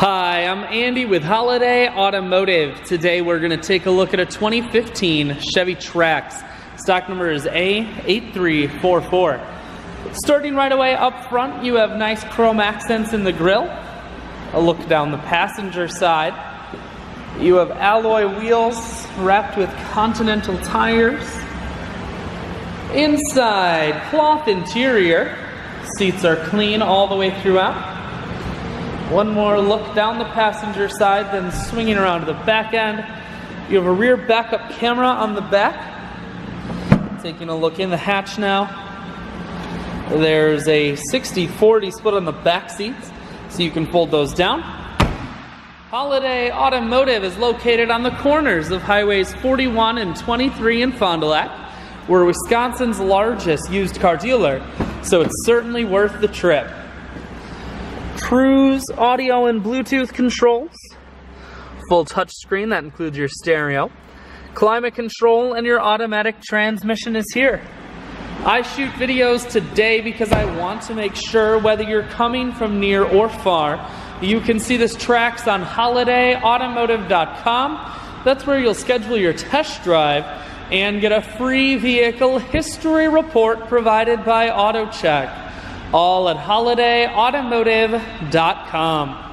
Hi, I'm Andy with Holiday Automotive. Today we're going to take a look at a 2015 Chevy Trax. Stock number is A8344. Starting right away up front, you have nice chrome accents in the grille. A look down the passenger side. You have alloy wheels wrapped with Continental tires. Inside, cloth interior. Seats are clean all the way throughout. One more look down the passenger side, then swinging around to the back end. You have a rear backup camera on the back. Taking a look in the hatch now. There's a 60-40 split on the back seats, so you can fold those down. Holiday Automotive is located on the corners of highways 41 and 23 in Fond du Lac. We're Wisconsin's largest used car dealer, so it's certainly worth the trip. Cruise audio and Bluetooth controls, full touch screen that includes your stereo, climate control, and your automatic transmission is here. I shoot videos today because I want to make sure whether you're coming from near or far, you can see this Trax on holidayautomotive.com. That's where you'll schedule your test drive and get a free vehicle history report provided by AutoCheck. All at holidayautomotive.com.